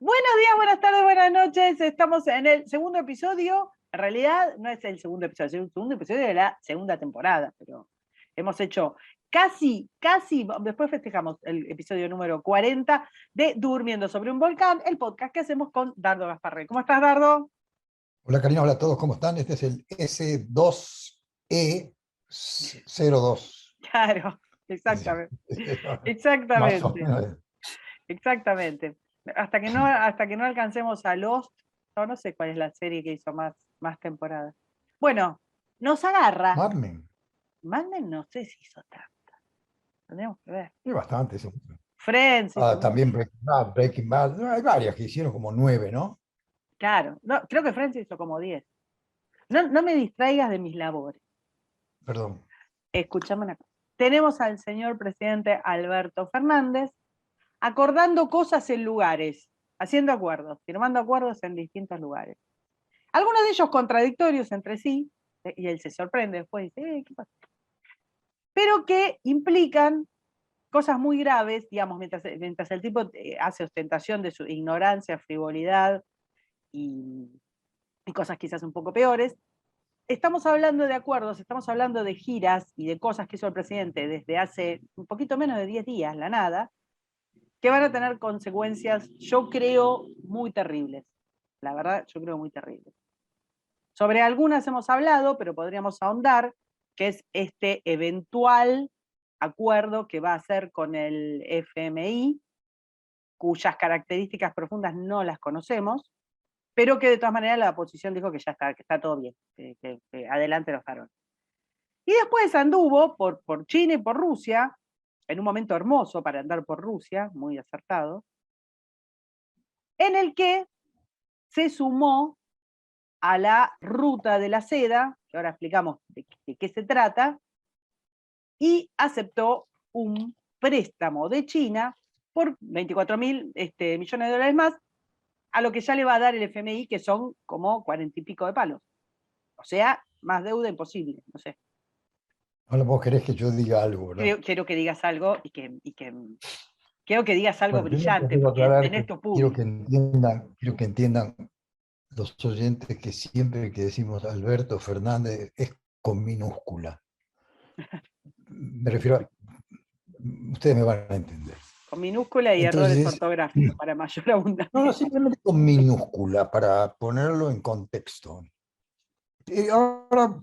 Buenos días, buenas tardes, buenas noches. Estamos en el segundo episodio. En realidad no es el segundo episodio, es el segundo episodio de la segunda temporada, pero hemos hecho casi, después festejamos el episodio número 40 de Durmiendo sobre un volcán, el podcast que hacemos con Dardo Gasparré. ¿Cómo estás, Dardo? Hola Karina, hola a todos, ¿cómo están? Este es el S2E02. Claro, exactamente. Más o Exactamente, menos. exactamente. Hasta que no alcancemos a Lost, no sé cuál es la serie que hizo más temporadas. Bueno, nos agarra. Mad Men. Mad Men no sé si hizo tanto. Tenemos que ver. Hay bastante. Friends hizo También mucho. Breaking Bad. Hay varias que hicieron como 9, ¿no? Claro, no, creo que Friends hizo como 10. No me distraigas de mis labores. Perdón. Escuchame una cosa. Tenemos al señor presidente Alberto Fernández acordando cosas en lugares, haciendo acuerdos, firmando acuerdos en distintos lugares. Algunos de ellos contradictorios entre sí, y él se sorprende después y dice, ¿qué pasa? Pero que implican cosas muy graves, digamos, mientras el tipo hace ostentación de su ignorancia, frivolidad y cosas quizás un poco peores. Estamos hablando de acuerdos, estamos hablando de giras y de cosas que hizo el presidente desde hace un poquito menos de 10 días, la nada, que van a tener consecuencias, yo creo, muy terribles. La verdad, yo creo muy terribles. Sobre algunas hemos hablado, pero podríamos ahondar, que es este eventual acuerdo que va a hacer con el FMI, cuyas características profundas no las conocemos, pero que de todas maneras la oposición dijo que ya está, que está todo bien, que adelante los faroles. Y después anduvo por China y por Rusia, en un momento hermoso para andar por Rusia, muy acertado, en el que se sumó a la ruta de la seda, que ahora explicamos de qué se trata, y aceptó un préstamo de China por 24.000 millones de dólares más, a lo que ya le va a dar el FMI, que son como 40 y pico de palos. O sea, más deuda imposible, no sé. Ahora vos querés que yo diga algo, ¿verdad? Quiero que digas algo y quiero que digas algo Bueno, primero brillante, quiero porque aclarar tenés que tu público. quiero que entiendan los oyentes que siempre que decimos Alberto Fernández es con minúscula. Me refiero a, ustedes me van a entender. Con minúscula y errores Entonces, ortográficos, para mayor abundancia. no, simplemente con minúscula para ponerlo en contexto. Ahora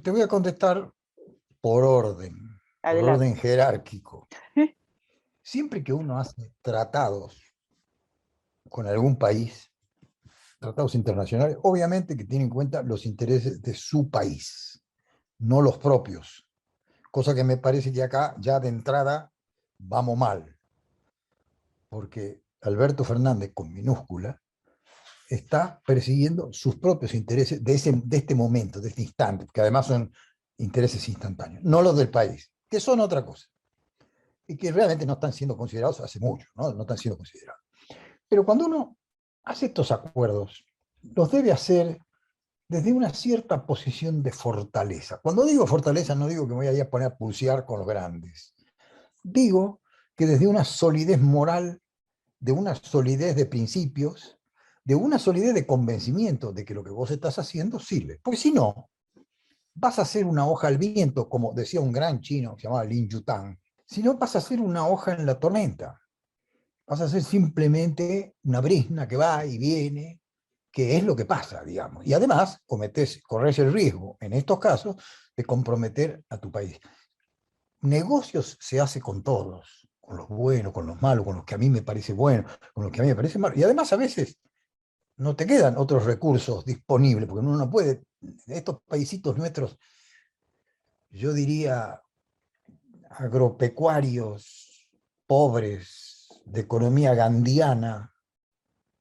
te voy a contestar por Adelante. orden jerárquico. Siempre que uno hace tratados con algún país, tratados internacionales, obviamente que tiene en cuenta los intereses de su país, no los propios. Cosa que me parece que acá ya de entrada vamos mal, porque Alberto Fernández, con minúscula, está persiguiendo sus propios intereses de este momento, de este instante, que además son intereses instantáneos, no los del país, que son otra cosa, y que realmente no están siendo considerados hace mucho, no están siendo considerados. Pero cuando uno hace estos acuerdos, los debe hacer desde una cierta posición de fortaleza. Cuando digo fortaleza, no digo que me voy a ir a poner a pulsear con los grandes. Digo que desde una solidez moral, de una solidez de principios, de una solidez de convencimiento de que lo que vos estás haciendo sirve. Porque si no, vas a hacer una hoja al viento, como decía un gran chino que se llamaba Lin Yutang. Si no, vas a hacer una hoja en la tormenta. Vas a hacer simplemente una brizna que va y viene, que es lo que pasa, digamos. Y además, corres el riesgo, en estos casos, de comprometer a tu país. Negocios se hace con todos, con los buenos, con los malos, con los que a mí me parece bueno, con los que a mí me parece malo. Y además a veces no te quedan otros recursos disponibles, porque uno no puede, estos paisitos nuestros, yo diría agropecuarios, pobres, de economía gandiana,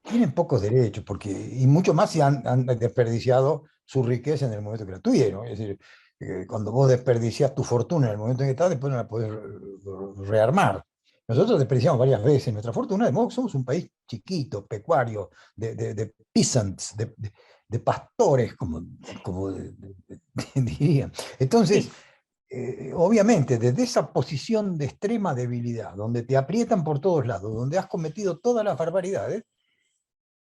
tienen pocos derechos, y mucho más si han desperdiciado su riqueza en el momento que la tuvieron. Es decir, cuando vos desperdicias tu fortuna en el momento en que estás, después no la podés rearmar. Nosotros desperdiciamos varias veces nuestra fortuna, de modo que somos un país chiquito, pecuario, de peasants, de pastores, como dirían. Entonces, Sí, obviamente, desde esa posición de extrema debilidad, donde te aprietan por todos lados, donde has cometido todas las barbaridades,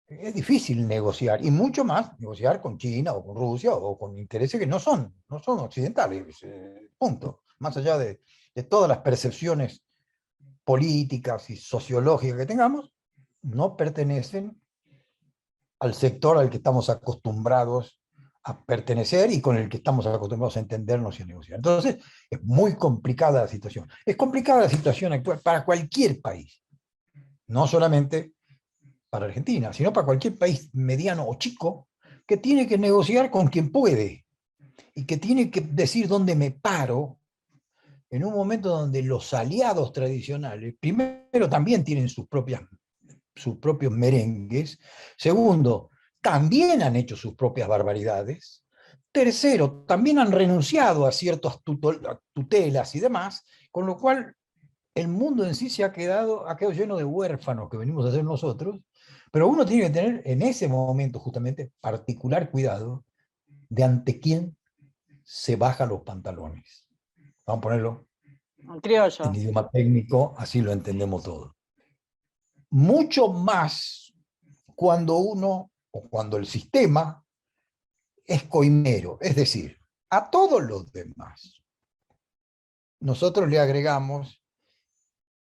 es difícil negociar, y mucho más negociar con China o con Rusia o con intereses que no son occidentales, punto. Más allá de todas las percepciones políticas y sociológicas que tengamos, no pertenecen al sector al que estamos acostumbrados a pertenecer y con el que estamos acostumbrados a entendernos y a negociar. Entonces, es muy complicada la situación. Es complicada la situación actual para cualquier país, no solamente para Argentina, sino para cualquier país mediano o chico que tiene que negociar con quien puede y que tiene que decir dónde me paro en un momento donde los aliados tradicionales, primero, también tienen sus propios merengues. Segundo, también han hecho sus propias barbaridades. Tercero, también han renunciado a ciertas tutelas y demás, con lo cual el mundo en sí ha quedado lleno de huérfanos que venimos a ser nosotros, pero uno tiene que tener en ese momento justamente particular cuidado de ante quién se baja los pantalones. Vamos a ponerlo en Criollo. idioma técnico, así lo entendemos todos. Mucho más cuando uno o cuando el sistema es coimero, es decir, a todos los demás. Nosotros le agregamos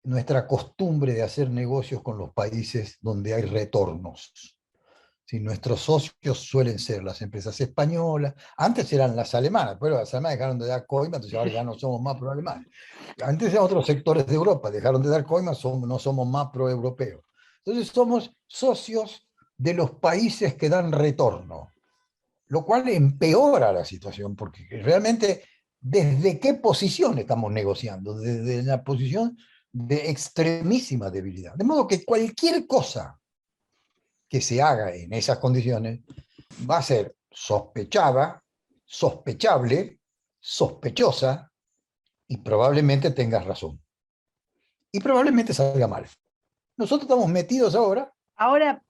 nuestra costumbre de hacer negocios con los países donde hay retornos. Si nuestros socios suelen ser las empresas españolas, antes eran las alemanas, pero las alemanas dejaron de dar coima, entonces ahora ya no somos más pro-alemanes. Antes eran otros sectores de Europa, dejaron de dar coima, no somos más pro-europeos. Entonces somos socios de los países que dan retorno, lo cual empeora la situación, porque realmente, ¿desde qué posición estamos negociando? Desde la posición de extremísima debilidad. De modo que cualquier cosa que se haga en esas condiciones va a ser sospechada, sospechable, sospechosa, y probablemente tengas razón. Y probablemente salga mal. Nosotros estamos metidos ahora Ahora,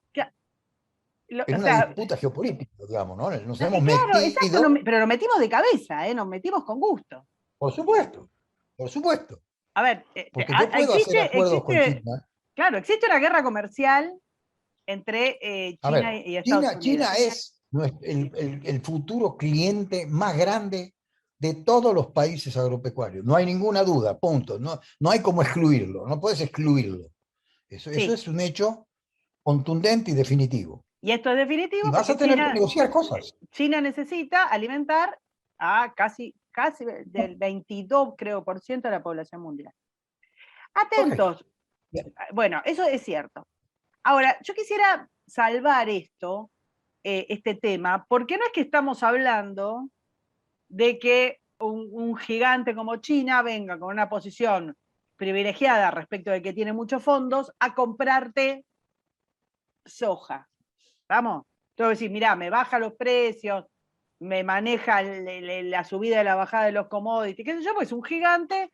en o una sea, disputa geopolítica, digamos, ¿no? Nos hemos claro, exacto, metido, pero nos metimos de cabeza, ¿eh? Nos metimos con gusto. por supuesto, por supuesto. A ver, Porque yo puedo hacer acuerdos con China. claro, existe una guerra comercial entre A China ver, y Estados Unidos. China es el futuro cliente más grande de todos los países agropecuarios. No hay ninguna duda, punto. No hay como excluirlo, no puedes excluirlo. Eso Sí, es un hecho contundente y definitivo. y esto es Y definitivo vas porque a tener que negociar cosas. China necesita alimentar a casi del 22, creo, por ciento de la población mundial. Ok, Atentos. bien. Bueno, eso es cierto. Ahora, yo quisiera salvar este tema, porque no es que estamos hablando de que un gigante como China venga con una posición privilegiada respecto de que tiene muchos fondos a comprarte soja. ¿Vamos? Entonces decir, mirá, me baja los precios, me maneja la subida y la bajada de los commodities, qué sé yo, pues es un gigante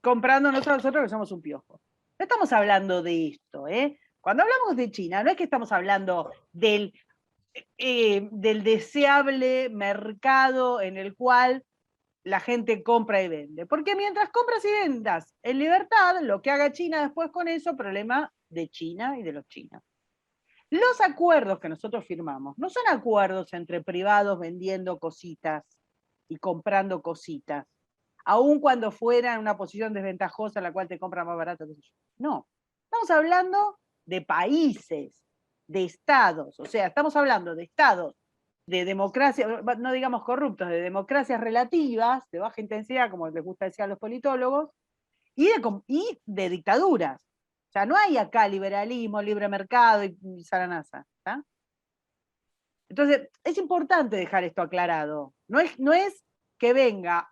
comprando nosotros que somos un piojo. No estamos hablando de esto, ¿eh? Cuando hablamos de China, no es que estamos hablando del deseable mercado en el cual la gente compra y vende. Porque mientras compras y vendas en libertad, lo que haga China después con eso, problema de China y de los chinos. Los acuerdos que nosotros firmamos no son acuerdos entre privados vendiendo cositas y comprando cositas, aun cuando fuera en una posición desventajosa en la cual te compran más barato. No, estamos hablando de países, de estados, o sea, estamos hablando de estados de democracia, no digamos corruptos, de democracias relativas, de baja intensidad, como les gusta decir a los politólogos, y de dictaduras. O sea, no hay acá liberalismo, libre mercado y zaranaza. ¿tá? Entonces, es importante dejar esto aclarado. No es que venga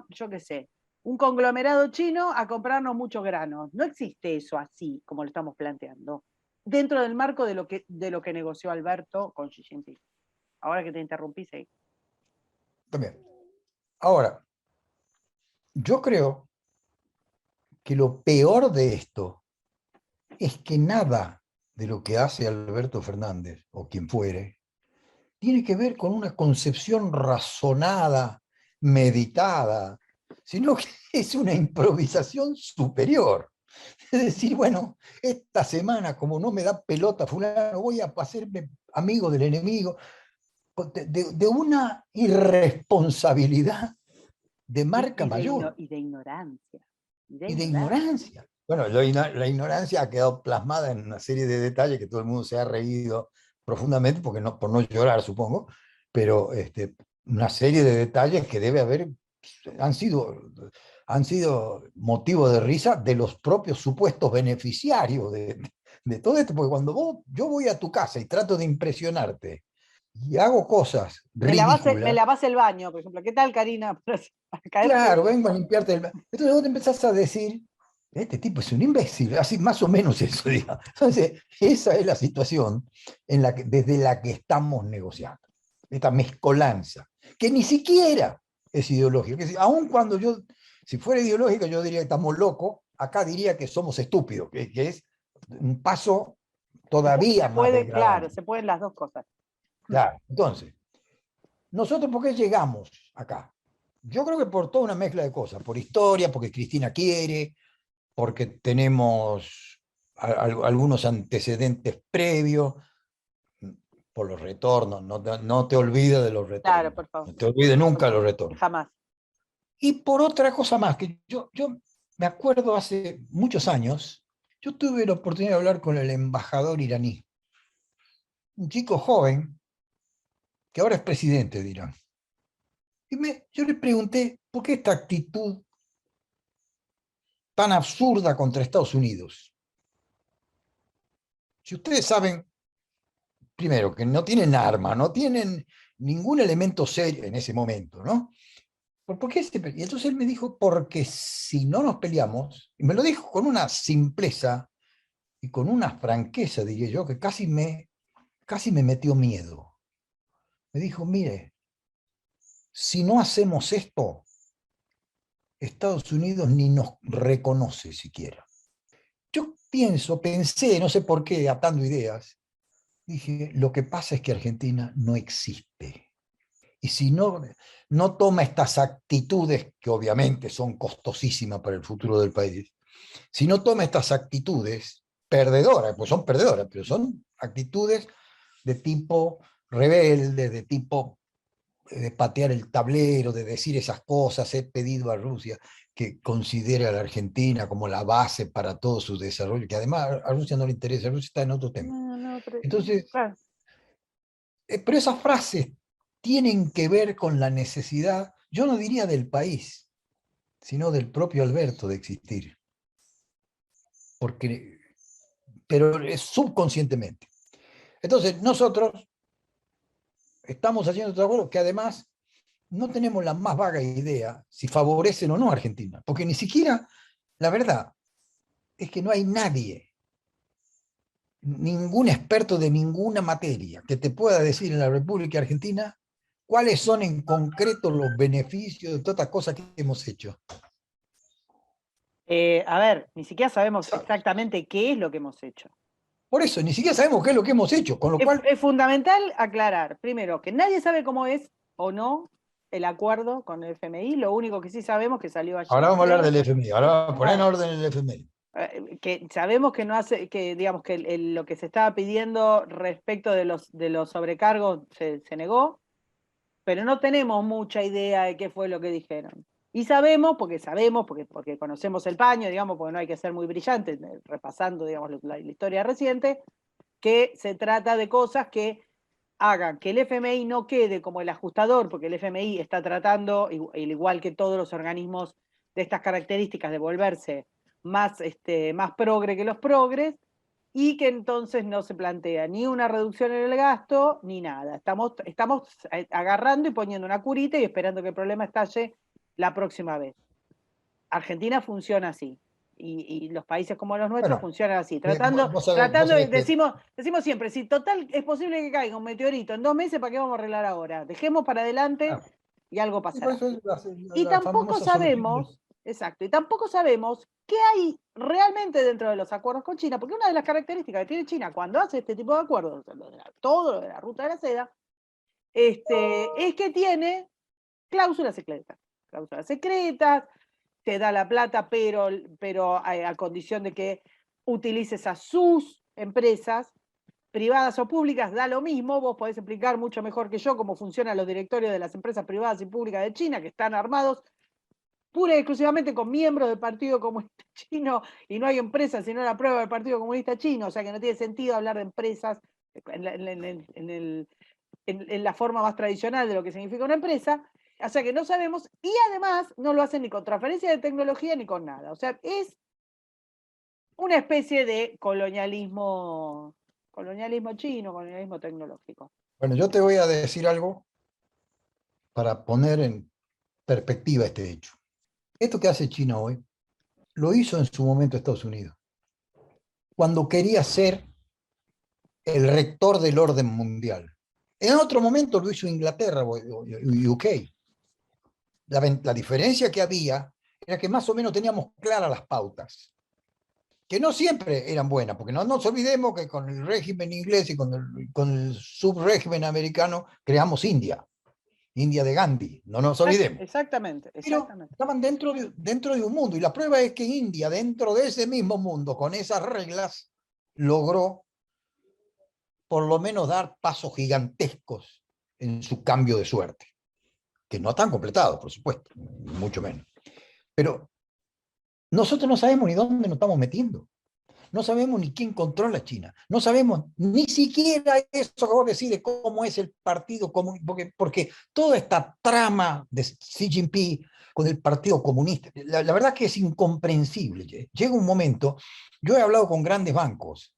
yo qué sé, un conglomerado chino a comprarnos muchos granos. No existe eso así, como lo estamos planteando, dentro del marco de lo que negoció Alberto con Xi Jinping. Ahora que te interrumpí, sí. También. Ahora, yo creo que lo peor de esto es que nada de lo que hace Alberto Fernández, o quien fuere, tiene que ver con una concepción razonada meditada, sino que es una improvisación superior. Es decir, bueno, esta semana, como no me da pelota fulano, voy a hacerme amigo del enemigo, de una irresponsabilidad de marca mayor Y de ignorancia. y de ignorancia. Bueno, la ignorancia ha quedado plasmada en una serie de detalles que todo el mundo se ha reído profundamente, porque no, por no llorar, supongo, pero una serie de detalles que debe haber, han sido, han sido motivo de risa de los propios supuestos beneficiarios de todo esto, porque cuando yo voy a tu casa y trato de impresionarte y hago cosas me ridículas, lavas el baño, por ejemplo. ¿Qué tal, Karina? claro, vengo a limpiarte el... Entonces vos te empezás a decir, este tipo es un imbécil, así más o menos eso, digamos. Entonces, esa es la situación desde la que estamos negociando, esta mezcolanza, que ni siquiera es ideológica. Aun cuando si fuera ideológica, yo diría que estamos locos, acá diría que somos estúpidos, que es un paso todavía más Claro, degradante. se pueden las dos cosas. Claro, entonces, nosotros, ¿por qué llegamos acá? Yo creo que por toda una mezcla de cosas, por historia, porque Cristina quiere, porque tenemos algunos antecedentes previos, por los retornos, no te olvides de los Claro, retornos, por favor. no te olvides nunca de los retornos. Jamás. Y por otra cosa más, que yo me acuerdo hace muchos años, yo tuve la oportunidad de hablar con el embajador iraní, un chico joven, que ahora es presidente de Irán. Y yo le pregunté, ¿por qué esta actitud tan absurda contra Estados Unidos? Si ustedes saben, primero, que no tienen arma, no tienen ningún elemento serio en ese momento, ¿no? ¿Por qué y entonces él me dijo, porque si no nos peleamos, y me lo dijo con una simpleza y con una franqueza, diría yo, que casi me metió miedo. Me dijo, mire, si no hacemos esto, Estados Unidos ni nos reconoce siquiera. Yo pensé, no sé por qué, atando ideas, dije, lo que pasa es que Argentina no existe. Y si no toma estas actitudes, que obviamente son costosísimas para el futuro del país, si no toma estas actitudes perdedoras, pues son perdedoras, pero son actitudes de tipo rebelde, de tipo de patear el tablero, de decir esas cosas, he pedido a Rusia que considere a la Argentina como la base para todo su desarrollo, que además a Rusia no le interesa, Rusia está en otro tema. No, Entonces, claro. pero esas frases tienen que ver con la necesidad, yo no diría del país, sino del propio Alberto de existir. Pero es subconscientemente. Entonces, nosotros estamos haciendo otro acuerdo que además no tenemos la más vaga idea si favorecen o no a Argentina, porque ni siquiera, la verdad, es que no hay nadie, ningún experto de ninguna materia que te pueda decir en la República Argentina cuáles son en concreto los beneficios de todas estas cosas que hemos hecho. A ver, ni siquiera sabemos exactamente qué es lo que hemos hecho. Por eso, ni siquiera sabemos qué es lo que hemos hecho, con lo cual... Es fundamental aclarar, primero, que nadie sabe cómo es o no el acuerdo con el FMI, lo único que sí sabemos que salió ayer. Ahora vamos a hablar del FMI, ahora vamos a poner en orden el FMI. Que sabemos que no hace, que digamos que lo que se estaba pidiendo respecto de los sobrecargos se negó, pero no tenemos mucha idea de qué fue lo que dijeron. Y sabemos, porque conocemos el paño, digamos, porque no hay que ser muy brillante, repasando, digamos, la historia reciente, que se trata de cosas que hagan que el FMI no quede como el ajustador, porque el FMI está tratando, igual que todos los organismos de estas características, de volverse más progre que los progres, y que entonces no se plantea ni una reducción en el gasto, ni nada. Estamos agarrando y poniendo una curita y esperando que el problema estalle la próxima vez. Argentina funciona así. Y los países como los nuestros funcionan así. Decimos siempre, si total es posible que caiga un meteorito en 2 meses, ¿para qué vamos a arreglar ahora? Dejemos para adelante y algo pasará. Y tampoco sabemos, exacto, y tampoco sabemos qué hay realmente dentro de los acuerdos con China, porque una de las características que tiene China cuando hace este tipo de acuerdos, todo lo de la ruta de la seda, es que tiene Cláusulas secretas. Cláusulas secretas, te da la plata, pero a condición de que utilices a sus empresas, privadas o públicas, da lo mismo. Vos podés explicar mucho mejor que yo cómo funcionan los directorios de las empresas privadas y públicas de China, que están armados pura y exclusivamente con miembros del Partido Comunista Chino, y no hay empresas sino la prueba del Partido Comunista Chino, o sea que no tiene sentido hablar de empresas en la forma más tradicional de lo que significa una empresa. O sea que no sabemos, y además no lo hacen ni con transferencia de tecnología ni con nada. O sea, es una especie de colonialismo chino, colonialismo tecnológico. Bueno, yo te voy a decir algo para poner en perspectiva este hecho. Esto que hace China hoy, lo hizo en su momento Estados Unidos, cuando quería ser el rector del orden mundial. En otro momento lo hizo Inglaterra o UK. La diferencia que había era que más o menos teníamos claras las pautas, que no siempre eran buenas, porque no nos olvidemos que con el régimen inglés y con el subrégimen americano creamos India de Gandhi, no nos olvidemos. Exactamente. Pero estaban dentro de un mundo, y la prueba es que India, dentro de ese mismo mundo, con esas reglas, logró por lo menos dar pasos gigantescos en su cambio de suerte, que no están completados, por supuesto, mucho menos. Pero nosotros no sabemos ni dónde nos estamos metiendo. No sabemos ni quién controla China. No sabemos ni siquiera eso que vos decís de cómo es el partido comunista, porque toda esta trama de Xi Jinping con el Partido Comunista, la verdad que es incomprensible. Llega un momento, yo he hablado con grandes bancos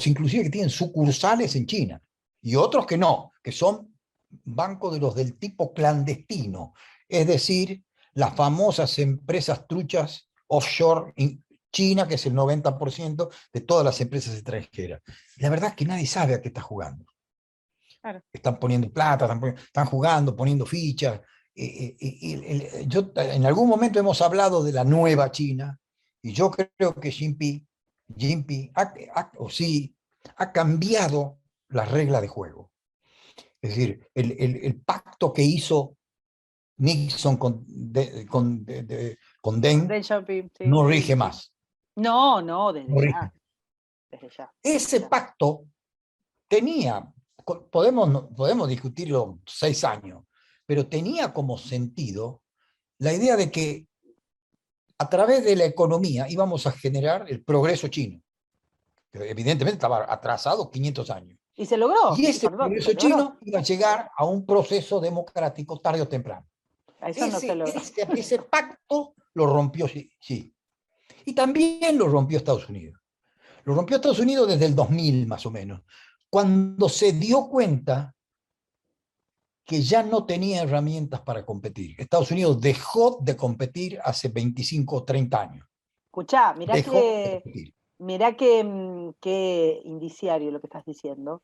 inclusive que tienen sucursales en China, y otros que no, que son bancos de los del tipo clandestino, es decir, las famosas empresas truchas offshore China, que es el 90% de todas las empresas extranjeras. Y la verdad es que nadie sabe a qué está jugando. Claro. Están poniendo plata, están jugando, poniendo fichas. En algún momento hemos hablado de la nueva China, y yo creo que Jinping ha cambiado las reglas de juego. Es decir, el pacto que hizo Nixon con Deng no rige más. No, desde ya. Ese pacto tenía, podemos discutirlo 6 años, pero tenía como sentido la idea de que a través de la economía íbamos a generar el progreso chino, que evidentemente estaba atrasado 500 años. Y se logró. Y ese progreso chino iba a llegar a un proceso democrático tarde o temprano. Ese pacto lo rompió Xi. Y también lo rompió Estados Unidos. Lo rompió Estados Unidos desde el 2000 más o menos, cuando se dio cuenta que ya no tenía herramientas para competir. Estados Unidos dejó de competir hace 25 o 30 años. Escuchá, mirá qué indiciario lo que estás diciendo,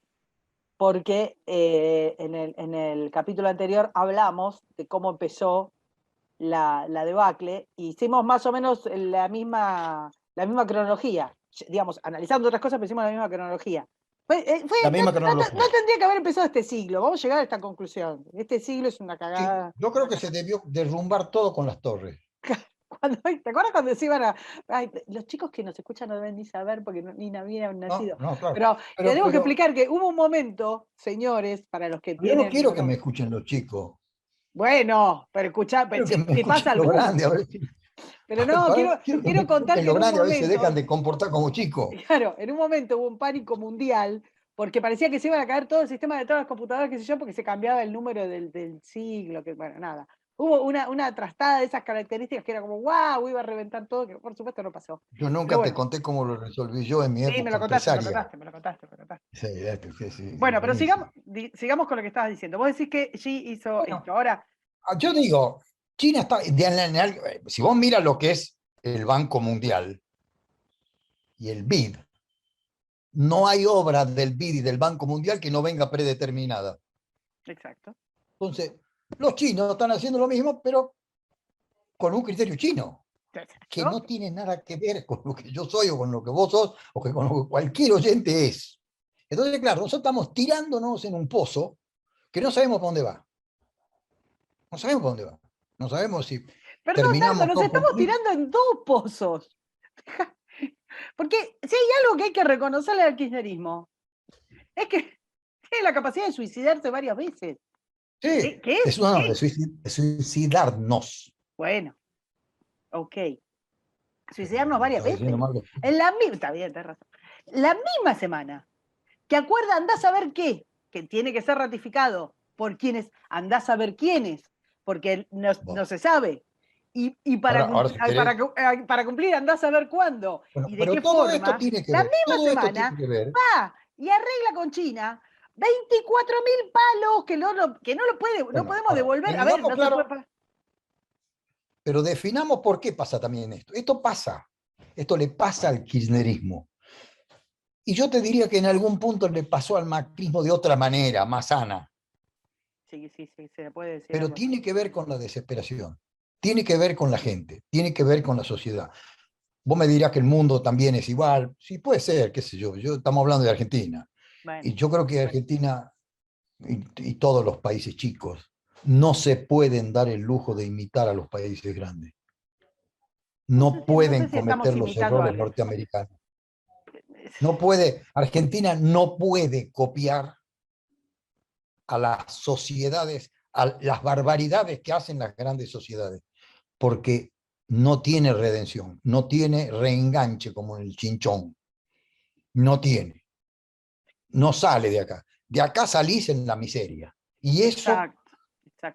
porque en el capítulo anterior hablamos de cómo empezó la debacle, y hicimos más o menos la misma cronología, digamos, analizando otras cosas, pero hicimos la misma cronología. La misma cronología. No tendría que haber empezado este siglo, vamos a llegar a esta conclusión. Este siglo es una cagada. Sí, yo creo que se debió derrumbar todo con las torres. ¿Te acuerdas cuando se iban a...? Ay, los chicos que nos escuchan no deben ni saber porque ni habían nacido. Claro. Pero tenemos que explicar que hubo un momento, señores, para los que tienen... Yo no quiero que me escuchen los chicos. Bueno, pero escuchá, te pasa algo. Grande, a ver si... Pero no, quiero contar que en un momento... a veces se dejan de comportar como chicos. Claro, en un momento hubo un pánico mundial porque parecía que se iban a caer todo el sistema de todas las computadoras, qué sé yo, porque se cambiaba el número del siglo, que bueno, nada. Hubo una trastada de esas características que era como, wow, iba a reventar todo, que por supuesto no pasó. Yo nunca te conté cómo lo resolví yo en mi época. Sí, me lo contaste. Sí, bueno, pero sigamos con lo que estabas diciendo. Vos decís que Xi hizo esto. Ahora, yo digo, China está, si vos miras lo que es el Banco Mundial y el BID, no hay obra del BID y del Banco Mundial que no venga predeterminada. Exacto. Entonces, los chinos están haciendo lo mismo, pero con un criterio chino, que no tiene nada que ver con lo que yo soy, o con lo que vos sos, o con lo que cualquier oyente es. Entonces, claro, nosotros estamos tirándonos en un pozo que no sabemos para dónde va. No sabemos para dónde va. No sabemos si Perdón, Nardo, terminamos nos todos estamos con... tirando en dos pozos. Porque si hay algo que hay que reconocerle al kirchnerismo, es que tiene la capacidad de suicidarse varias veces. Sí, ¿Qué es? no, de suicidarnos. Bueno, ok. Suicidarnos varias Estás diciendo veces. mal. En la misma, está bien, tenés razón. La misma semana que acuerda andás a ver qué, que tiene que ser ratificado por quienes, andás a ver quiénes, porque no se sabe. Y Ahora si querés, para cumplir andás a ver cuándo bueno, y de pero qué todo esto forma. tiene que La ver, misma todo esto tiene semana que ver, va y arregla con China 24.000 palos que no lo puede, no bueno, podemos ahora, devolver. A ver, tengamos no se puede claro, pagar. pero definamos por qué pasa también esto. Esto pasa, esto le pasa al kirchnerismo. Y yo te diría que en algún punto le pasó al macrismo de otra manera, más sana, Sí, sí, sí, se puede decir pero algo así. tiene que ver con la desesperación, tiene que ver con la gente, tiene que ver con la sociedad. Vos me dirás que el mundo también es igual, sí puede ser, qué sé yo, estamos hablando de Argentina, Bueno, y yo creo que Argentina y todos los países chicos no se pueden dar el lujo de imitar a los países grandes. No no sé pueden si estamos cometer los imitando a errores alguien. norteamericanos. No puede, Argentina no puede copiar a las sociedades, a las barbaridades que hacen las grandes sociedades, porque no tiene redención, no tiene reenganche como en el chinchón, no tiene, no sale de acá. De acá salís en la miseria. Y eso Exacto,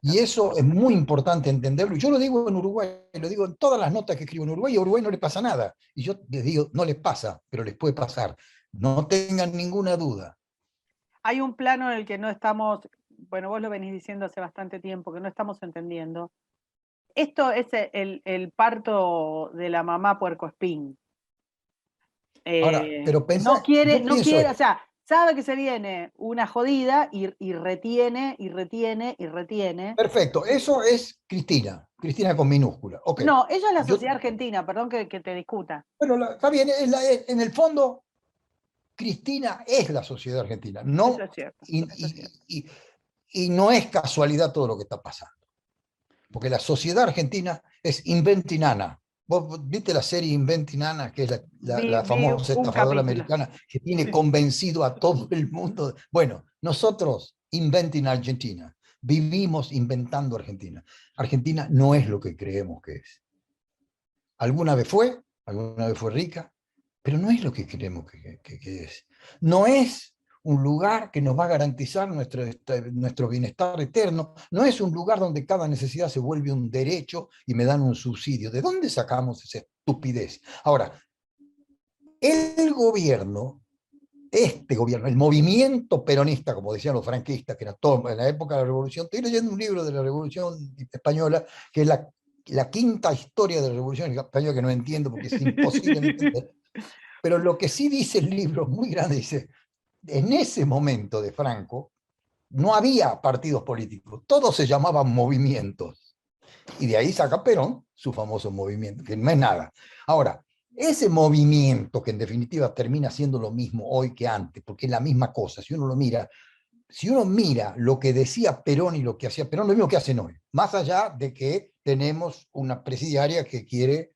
Y exactamente. eso es muy importante entenderlo. Y yo lo digo en Uruguay, lo digo en todas las notas que escribo en Uruguay, y a Uruguay no le pasa nada. Y yo les digo, no les pasa, pero les puede pasar. No tengan ninguna duda. Hay un plano en el que no estamos, bueno, vos lo venís diciendo hace bastante tiempo, que no estamos entendiendo. Esto es el parto de la mamá puercoespín. Ahora, pero No pensá, quiere, yo no pienso quiere, o esto. sea, sabe que se viene una jodida y retiene, y retiene, y retiene. Perfecto, eso es Cristina, Cristina con minúscula. Ok, No, ella es la yo, sociedad argentina, perdón que te discuta. pero está bien, en el fondo, Cristina es la sociedad argentina, Eso no, es cierto, y, eso es cierto. y no es casualidad todo lo que está pasando. Porque la sociedad argentina es Inventing Anna. ¿Vos viste la serie Inventing Anna, que es la Vi famosa un estafadora capítulo. americana que tiene Sí. convencido a todo el mundo? Bueno, nosotros, Inventing Argentina, vivimos inventando Argentina. Argentina no es lo que creemos que es. Alguna vez fue rica, pero no es lo que creemos que es. No es un lugar que nos va a garantizar nuestro bienestar eterno, no es un lugar donde cada necesidad se vuelve un derecho y me dan un subsidio. ¿De dónde sacamos esa estupidez? Ahora, el gobierno, este gobierno, el movimiento peronista, como decían los franquistas, que era todo en la época de la Revolución, estoy leyendo un libro de la Revolución Española, que es la quinta historia de la Revolución Española, que no entiendo porque es imposible de entender, pero lo que sí dice el libro, muy grande, dice, en ese momento de Franco, no había partidos políticos, todos se llamaban movimientos. Y de ahí saca Perón su famoso movimiento, que no es nada. Ahora, ese movimiento, que en definitiva termina siendo lo mismo hoy que antes, porque es la misma cosa, si uno mira lo que decía Perón y lo que hacía Perón, lo mismo que hacen hoy, más allá de que tenemos una presidiaria que quiere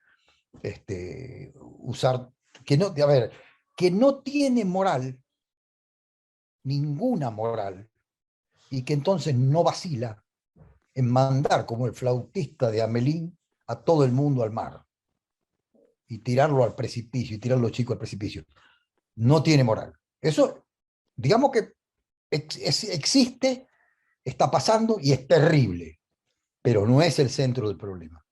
usar, a ver, que no tiene moral, ninguna moral, y que entonces no vacila en mandar como el flautista de Amelín a todo el mundo al mar y tirarlo al precipicio y tirar a los chicos al precipicio. No tiene moral. Eso, digamos que existe, está pasando y es terrible, pero no es el centro del problema.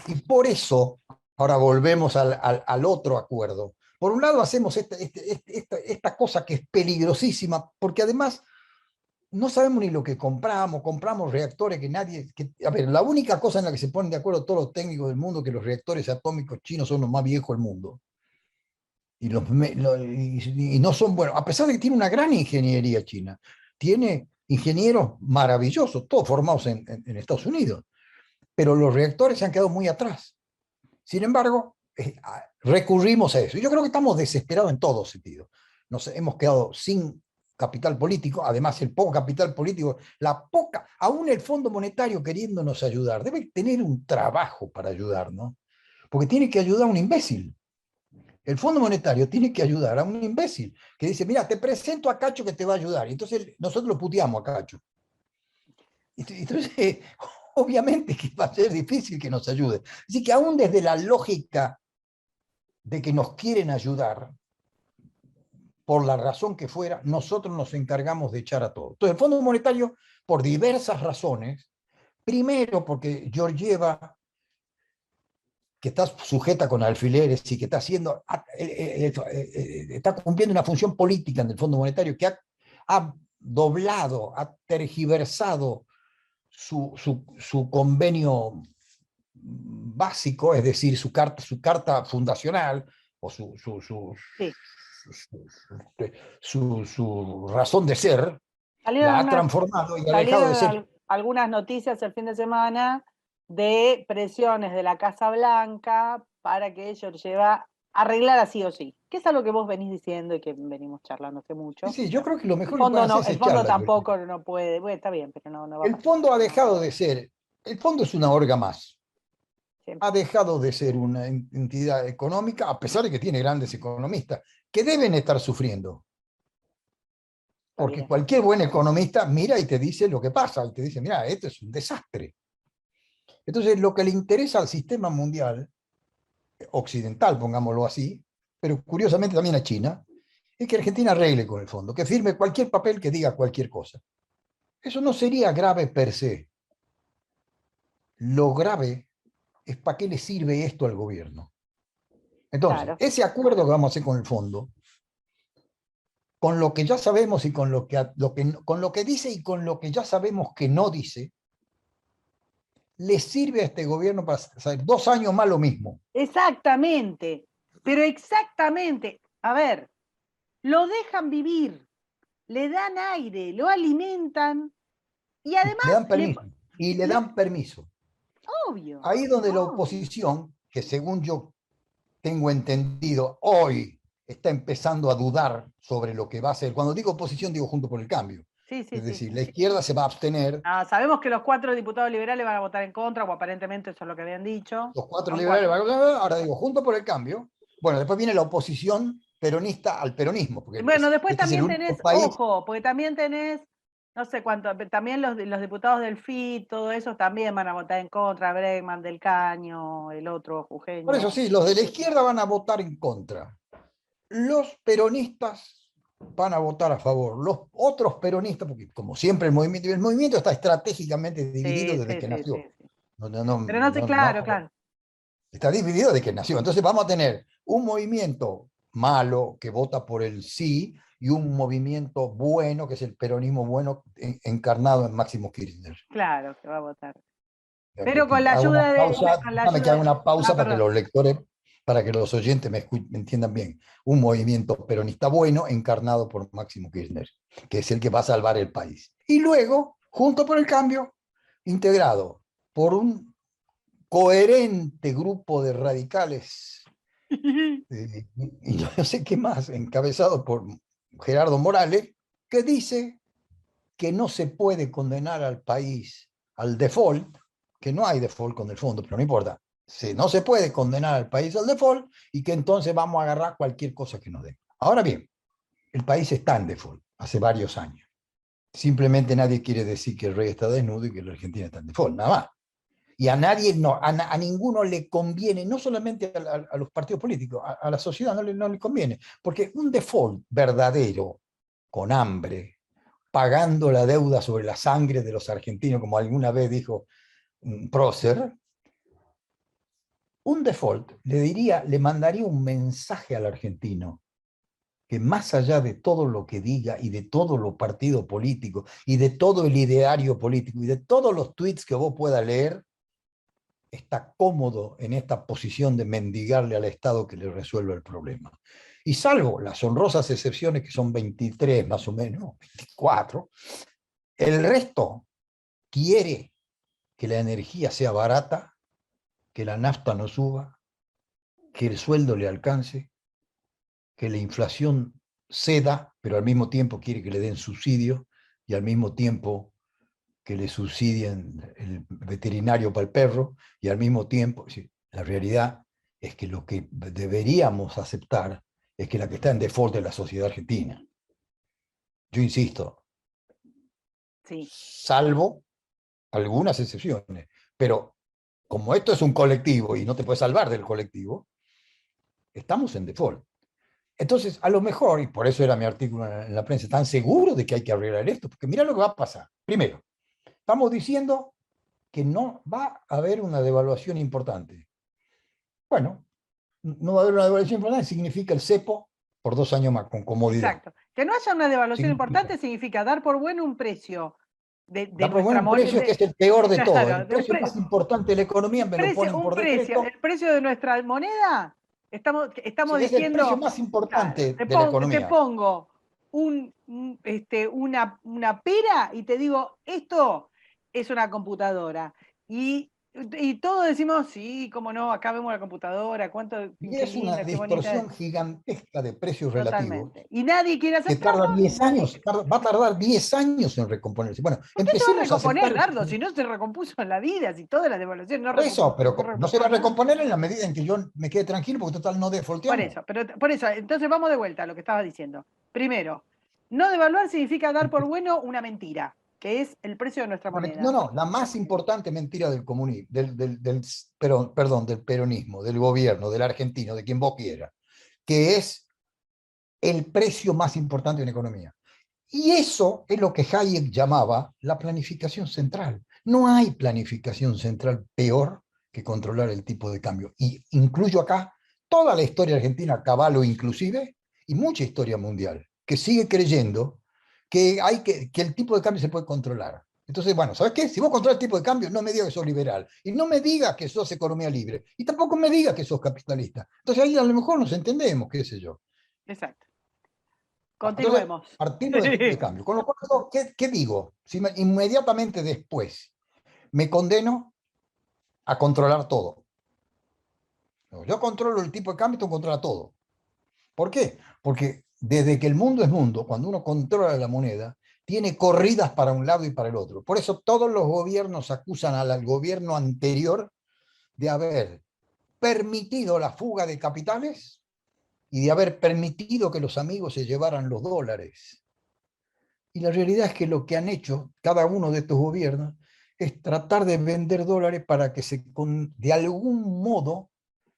Y por eso, ahora volvemos al otro acuerdo. Por un lado hacemos esta cosa que es peligrosísima, porque además no sabemos ni lo que compramos reactores que a ver, la única cosa en la que se ponen de acuerdo todos los técnicos del mundo es que los reactores atómicos chinos son los más viejos del mundo. Y no son buenos, a pesar de que tiene una gran ingeniería China, tiene ingenieros maravillosos, todos formados en Estados Unidos, pero los reactores se han quedado muy atrás. Sin embargo, recurrimos a eso. Y yo creo que estamos desesperados en todo sentido. Nos hemos quedado sin capital político, además el poco capital político, aún el Fondo Monetario queriéndonos ayudar, debe tener un trabajo para ayudar, ¿no? Porque tiene que ayudar a un imbécil. El Fondo Monetario tiene que ayudar a un imbécil que dice, mira, te presento a Cacho que te va a ayudar. Y entonces nosotros lo puteamos a Cacho. Entonces, obviamente que va a ser difícil que nos ayude. Así que aún desde la lógica de que nos quieren ayudar, por la razón que fuera, nosotros nos encargamos de echar a todos. Entonces, el Fondo Monetario, por diversas razones, primero porque Georgieva, que está sujeta con alfileres y que está haciendo, está cumpliendo una función política en el Fondo Monetario que ha doblado, ha tergiversado su convenio básico, es decir, su carta fundacional o Sí. su razón de ser, Salieron la ha transformado y ha dejado de ser. Algunas noticias el fin de semana de presiones de la Casa Blanca para que Georgieva arreglara sí o sí, que es algo que vos venís diciendo y que venimos charlando hace mucho. Sí, yo creo que lo mejor que puede hacer es el fondo echarla, tampoco no puede, bueno, está bien, pero no va a El pasar. fondo ha dejado de ser, el fondo es una orga más. Siempre. Ha dejado de ser una entidad económica, a pesar de que tiene grandes economistas, que deben estar sufriendo. Porque cualquier buen economista mira y te dice lo que pasa, y te dice, mira, esto es un desastre. Entonces, lo que le interesa al sistema mundial, occidental, pongámoslo así, pero curiosamente también a China, es que Argentina arregle con el fondo, que firme cualquier papel que diga cualquier cosa. Eso no sería grave per se. Lo grave es para qué le sirve esto al gobierno. Entonces, Claro. ese acuerdo que vamos a hacer con el fondo, con lo que ya sabemos y con con lo que dice y con lo que ya sabemos que no dice, le sirve a este gobierno para hacer 2 años más lo mismo. Exactamente, pero exactamente. A ver, lo dejan vivir, le dan aire, lo alimentan y además Le dan permiso. Y le dan permiso. Obvio. Ahí donde la Obvio. oposición, que según yo tengo entendido, hoy está empezando a dudar sobre lo que va a ser. Cuando digo oposición, digo junto por el cambio. Sí, Es decir, la izquierda se va a abstener. Sabemos que los 4 diputados liberales van a votar en contra, o aparentemente eso es lo que habían dicho. Los 4 liberales, ahora digo, junto por el cambio. Bueno, después viene la oposición peronista al peronismo. Porque Bueno, después este es el también único tenés, país. ojo, porque también tenés, no sé cuánto, también los diputados del FI, todo eso también van a votar en contra, Bregman, Del Caño, el otro, Jujeño. Por eso sí, los de la izquierda van a votar en contra. Los peronistas van a votar a favor. Los otros peronistas, porque como siempre el movimiento está estratégicamente dividido desde que nació. Pero no sé, claro. Está dividido desde que nació. Entonces vamos a tener un movimiento malo que vota por el sí y un movimiento bueno, que es el peronismo bueno, encarnado en Máximo Kirchner. Claro, que va a votar. Pero con la ayuda de... Déjame que haga una pausa para que los lectores, para que los oyentes me entiendan bien. Un movimiento peronista bueno encarnado por Máximo Kirchner, que es el que va a salvar el país. Y luego, junto por el cambio, integrado por un coherente grupo de radicales, y no sé qué más, encabezado por Gerardo Morales, que dice que no se puede condenar al país al default, que no hay default con el fondo, pero no importa. No se puede condenar al país al default y que entonces vamos a agarrar cualquier cosa que nos dé. Ahora bien, el país está en default hace varios años. Simplemente nadie quiere decir que el rey está desnudo y que la Argentina está en default, nada más. Y a nadie, a ninguno le conviene, no solamente a los partidos políticos, a la sociedad no le conviene, porque un default verdadero, con hambre, pagando la deuda sobre la sangre de los argentinos, como alguna vez dijo un prócer, un default le mandaría un mensaje al argentino que más allá de todo lo que diga y de todos los partidos políticos y de todo el ideario político y de todos los tweets que vos puedas leer, está cómodo en esta posición de mendigarle al Estado que le resuelva el problema. Y salvo las honrosas excepciones, que son 23 más o menos, 24, el resto quiere que la energía sea barata, que la nafta no suba, que el sueldo le alcance, que la inflación ceda pero al mismo tiempo quiere que le den subsidio y al mismo tiempo que le subsidien el veterinario para el perro y al mismo tiempo, sí, la realidad es que lo que deberíamos aceptar es que la que está en default es la sociedad argentina. Yo insisto, Sí, salvo algunas excepciones, pero como esto es un colectivo y no te puedes salvar del colectivo, estamos en default. Entonces, a lo mejor, y por eso era mi artículo en la prensa, ¿están seguros de que hay que arreglar esto? Porque mira lo que va a pasar. Primero, estamos diciendo que no va a haber una devaluación importante. Bueno, no va a haber una devaluación importante, significa el cepo por 2 años más, con comodidad. exacto. Que no haya una devaluación Significa, importante significa dar por bueno un precio de da por nuestra bueno un precio moneda. que es el peor de todo. Claro, El precio más importante de la economía me lo ponen un por precio, decreto. el precio de nuestra moneda, estamos Sí, es el precio diciendo, más claro, importante de la te economía. pongo una pera y te digo, esto es una computadora. Y todos decimos, sí, cómo no, acá vemos la computadora, Y qué es una linda, qué bonita es. distorsión gigantesca de precios relativos Totalmente. Y nadie quiere que tarda aceptarlo. 10 años, va a tardar 10 años en recomponerse. Bueno, ¿Por qué se va a empecemos a recomponer, aceptar Dardo? Si no se recompuso en la vida, si toda la devaluación no por eso, pero no no se va a recompuso nada. recomponer en la medida en que yo me quede tranquilo, porque total no defolteamos. Por eso, entonces vamos de vuelta a lo que estaba diciendo. Primero, no devaluar significa dar por bueno una mentira, que es el precio de nuestra No, moneda. no, la más importante mentira del comunismo, perdón, del peronismo, del gobierno, del argentino, de quien vos quiera, que es el precio más importante de una economía. Y eso es lo que Hayek llamaba la planificación central. No hay planificación central peor que controlar el tipo de cambio. Y incluyo acá toda la historia argentina, Caballo inclusive, y mucha historia mundial, que sigue creyendo que el tipo de cambio se puede controlar. Entonces, bueno, ¿sabes qué? Si vos controlas el tipo de cambio, no me digas que sos liberal. Y no me digas que sos economía libre. Y tampoco me digas que sos capitalista. Entonces ahí a lo mejor nos entendemos, qué sé yo. Exacto. Entonces, Continuemos. partimos del tipo de cambio. Con lo cual, ¿qué digo? Si inmediatamente después me condeno a controlar todo. Yo controlo el tipo de cambio, tú controlas todo. ¿Por qué? Porque desde que el mundo es mundo, cuando uno controla la moneda, tiene corridas para un lado y para el otro. Por eso todos los gobiernos acusan al gobierno anterior de haber permitido la fuga de capitales y de haber permitido que los amigos se llevaran los dólares. Y la realidad es que lo que han hecho cada uno de estos gobiernos es tratar de vender dólares para que de algún modo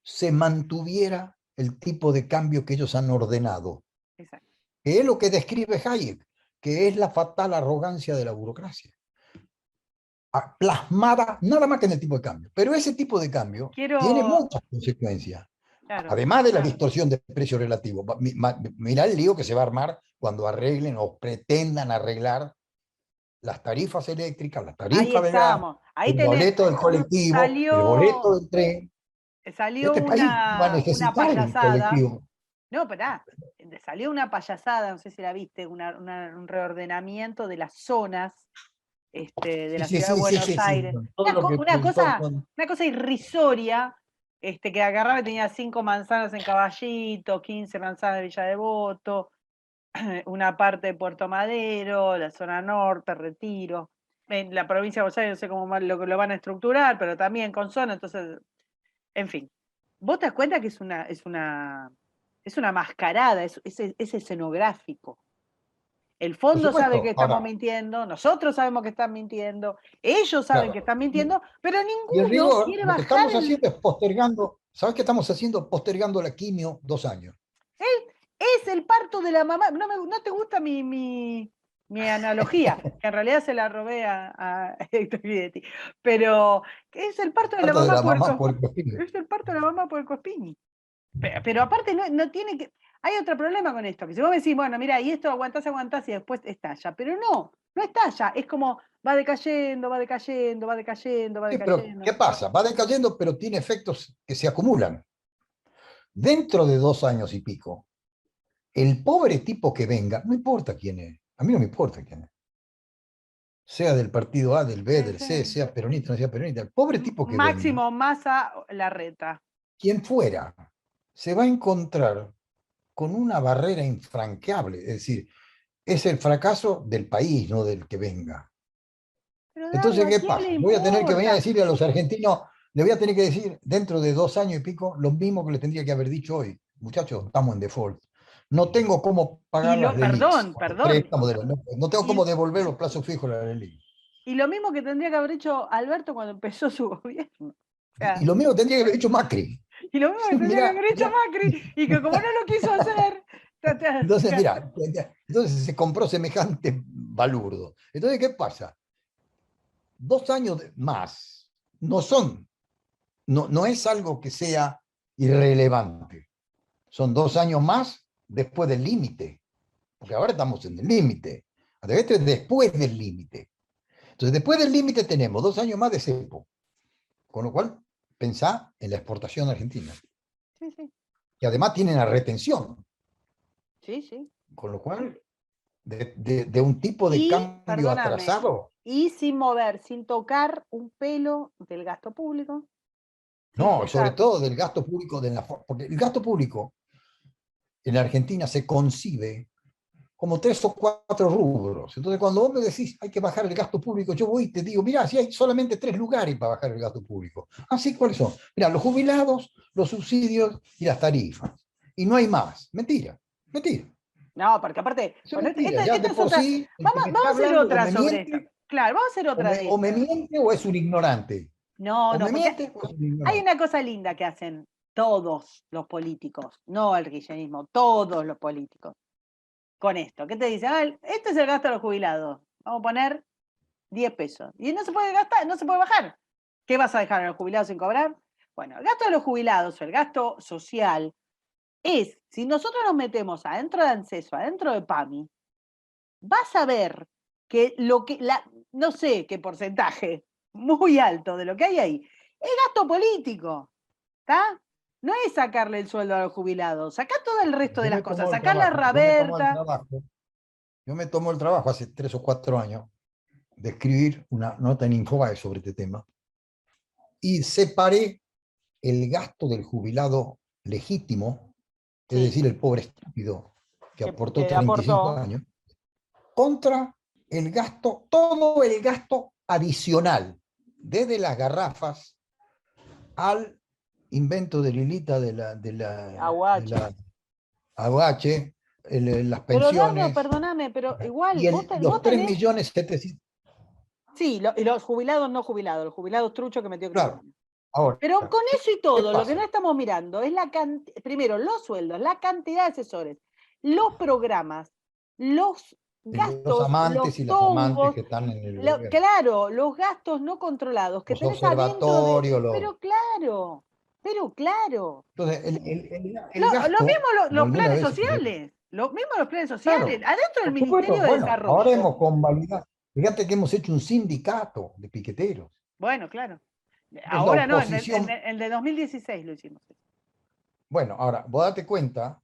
se mantuviera el tipo de cambio que ellos han ordenado. Exacto. Que es lo que describe Hayek, que es la fatal arrogancia de la burocracia. Plasmada nada más que en el tipo de cambio. Pero ese tipo de cambio tiene Quiero, muchas consecuencias. claro, Además de la distorsión de precio relativo. Mirá el lío que se va a armar cuando arreglen o pretendan arreglar las tarifas eléctricas, la ahí tarifa de gas, estamos. Ahí el tenés, boleto del colectivo, el boleto salió, del tren. salió Este país va a una necesitar el payasada. colectivo. No, pará, salió una payasada, no sé si la viste, un reordenamiento de las zonas de Sí, la sí, ciudad de sí, sí, Buenos sí, sí. Aires. Todo lo que Una cosa irrisoria, que agarraba y tenía 5 manzanas en Caballito, 15 manzanas de Villa Devoto, una parte de Puerto Madero, la zona norte, Retiro. En la provincia de Buenos Aires no sé cómo lo van a estructurar, pero también con zona, entonces, en fin. Vos te das cuenta que es una mascarada, es escenográfico. El por fondo sabe que supuesto. estamos Ahora, mintiendo, nosotros sabemos que están mintiendo, ellos saben que claro. están Y, mintiendo, pero y en ninguno rigor, quiere lo que bajar estamos haciendo es postergando. ¿Sabes qué estamos haciendo? Postergando la quimio 2 años. es el parto de la mamá. No te gusta mi analogía, que en realidad se la robé a Héctor Guidetti, pero es el parto de la Falta de mamá la mamá puerco, por el cospino. es el parto de la mamá puercoespín. Pero aparte no tiene que. Hay otro problema con esto, que si vos me decís, bueno, mira, y esto aguantás y después estalla, pero no estalla, es como va decayendo, va decayendo, va decayendo, va Sí, pero decayendo. ¿qué pasa? Va decayendo, pero tiene efectos que se acumulan. Dentro de 2 años y pico, el pobre tipo que venga, no importa quién es, a mí no me importa quién es, sea del partido A, del B, Sí, del C, sí. sea peronista, no sea peronista, el pobre tipo que venga, Máximo Massa Larreta. quien fuera, se va a encontrar con una barrera infranqueable. Es decir, es el fracaso del país, no del que venga. Pero Dani, Entonces, ¿a ¿qué quién pasa? le Voy a tener que venir a importa? decirle a los argentinos, le voy a tener que decir dentro de 2 años y pico lo mismo que le tendría que haber dicho hoy. Muchachos, estamos en default. No tengo cómo pagar las LELIQs, los Perdón, préstamos no tengo y, cómo devolver los plazos fijos de la LELIQ. y lo mismo que tendría que haber hecho Alberto cuando empezó su gobierno. O Y sea, lo mismo tendría que haber hecho Macri. y lo mismo que tendría que Mirá, haber hecho mirá. Macri, y que como no lo quiso hacer, Entonces, mira, entonces se compró semejante balurdo. Entonces, ¿qué pasa? 2 años más no son, no es algo que sea irrelevante. Son 2 años más después del límite, porque ahora estamos en el límite. Esto es después del límite. Entonces, después del límite tenemos 2 años más de cepo, con lo cual pensá en la exportación argentina, sí, sí, que además tienen la retención, sí, sí. con lo cual, de un tipo de Y, cambio perdóname, atrasado, y sin mover, sin tocar un pelo del gasto público, sin no, sobre tocar. todo del gasto público, porque el gasto público en Argentina se concibe como 3 o 4 rubros. Entonces, cuando vos me decís hay que bajar el gasto público, yo voy y te digo, mirá, si hay solamente 3 lugares para bajar el gasto público. Así, ¿cuáles son? Mirá, los jubilados, los subsidios y las tarifas. Y no hay más. Mentira, mentira. No, porque aparte, Eso es bueno, mentira. Ya esta de es por otra. sí, el que Vamos, me vamos está a hacer hablando o otra me sobre esto. miente, Claro, vamos a hacer otra de o me estas. miente o es un ignorante. No, O no, me porque miente o es un hay ignorante. una cosa linda que hacen todos los políticos, no el kirchnerismo, todos los políticos, con esto. ¿Qué te dicen? Ah, este es el gasto de los jubilados. Vamos a poner 10 pesos. Y no se puede gastar, no se puede bajar. ¿Qué vas a dejar a los jubilados sin cobrar? Bueno, el gasto de los jubilados o el gasto social es, si nosotros nos metemos adentro de ANSESO, adentro de PAMI, vas a ver que no sé qué porcentaje, muy alto de lo que hay ahí, es gasto político, ¿está? No es sacarle el sueldo a los jubilados, sacar todo el resto de Yo las me cosas, tomo el sacar la trabajo, yo me tomo el Raberta. trabajo, yo me tomo el trabajo hace 3 o 4 años de escribir una nota en Infobae sobre este tema y separé el gasto del jubilado legítimo, es Sí, decir, el pobre estúpido que aportó que 35 aportó. años, contra el gasto, todo el gasto adicional, desde las garrafas al invento de Lilita de la Aguache. AUH, las Pero Dardo, pensiones perdóname, pero igual, y vos los 3 tenés. millones 700. Sí, y los jubilados no jubilados, los jubilados truchos que metió Claro, Cristina. ahora, Pero con eso y ¿qué todo, lo que no pasa? estamos mirando es primero, los sueldos, la cantidad de asesores, los programas, los Los gastos, los amantes y las amantes tongos, que están en el gobierno, claro, los gastos no controlados que los tenés adentro de. observatorios, los... Pero claro. Entonces, el Lo gasto, mismo como los alguna planes vez... sociales, lo mismo los planes sociales, Claro, adentro del por supuesto. Ministerio de Bueno, ahora Desarrollo. hemos convalidado. Fíjate que hemos hecho un sindicato de piqueteros. Bueno, claro. Es la Ahora no, en oposición. el de 2016 lo hicimos. Bueno, ahora, vos date cuenta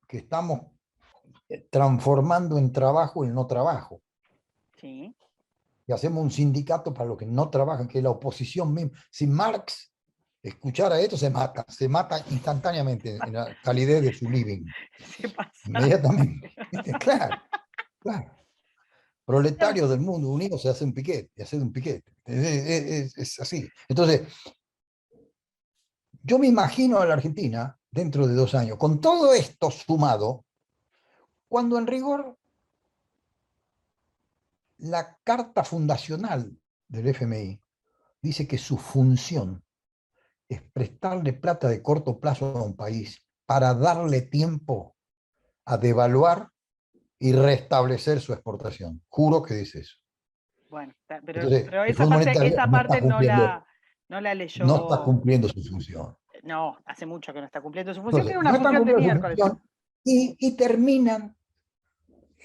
que estamos transformando en trabajo el no trabajo. Sí. Y hacemos un sindicato para los que no trabajan, que es la oposición misma. Si Marx escuchara esto, se mata instantáneamente en la calidez de su living. Se pasa. Inmediatamente. ¿Viste? Claro, claro. Proletarios del mundo unidos se hace un piquete, hacer un piquete. Es así. Entonces, yo me imagino a la Argentina dentro de 2 años, con todo esto sumado, cuando en rigor la carta fundacional del FMI dice que su función es prestarle plata de corto plazo a un país para darle tiempo a devaluar y restablecer su exportación. Juro que dice eso. Bueno, Entonces, pero el Fondo Monetario esa no está parte cumpliendo, no la no está leyó. cumpliendo su función. No, hace mucho que no está cumpliendo su función, que Entonces, era una no están función de cumpliendo su miércoles. función y terminan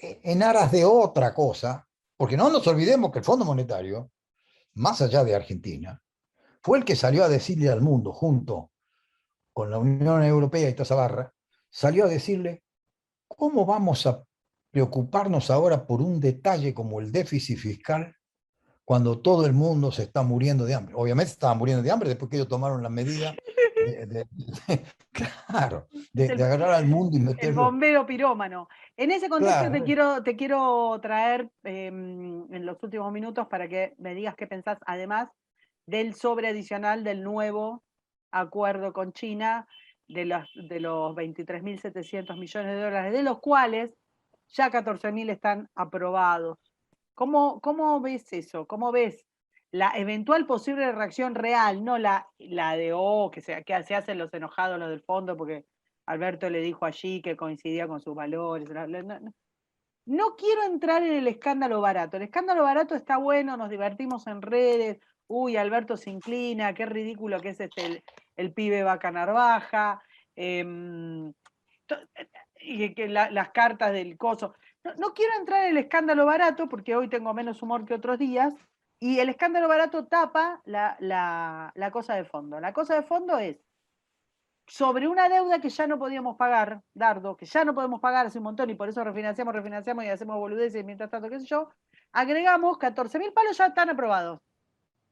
en aras de otra cosa, porque no nos olvidemos que el Fondo Monetario, más allá de Argentina, fue el que salió a decirle al mundo, junto con la Unión Europea y toda esa barra, salió a decirle, ¿cómo vamos a preocuparnos ahora por un detalle como el déficit fiscal cuando todo el mundo se está muriendo de hambre? Obviamente se estaba muriendo de hambre después que ellos tomaron las medidas claro, Es el, de agarrar al mundo y el meterlo. bombero pirómano. En ese contexto Claro. te quiero traer en los últimos minutos para que me digas qué pensás, además del sobre adicional del nuevo acuerdo con China de los 23.700 millones de dólares, de los cuales ya 14.000 están aprobados. ¿Cómo ves eso? ¿Cómo ves la eventual posible reacción real, no la de, que se hacen los enojados, los del fondo, porque Alberto le dijo allí que coincidía con sus valores? No quiero entrar en el escándalo barato. El escándalo barato está bueno, nos divertimos en redes. Uy, Alberto se inclina, qué ridículo que es el pibe Vaca Narvaja. Y que las cartas del coso. No quiero entrar en el escándalo barato porque hoy tengo menos humor que otros días. Y el escándalo barato tapa la cosa de fondo. La cosa de fondo es sobre una deuda que ya no podíamos pagar, Dardo, que ya no podemos pagar hace un montón y por eso refinanciamos y hacemos boludeces mientras tanto, qué sé yo, agregamos 14.000 palos ya están aprobados.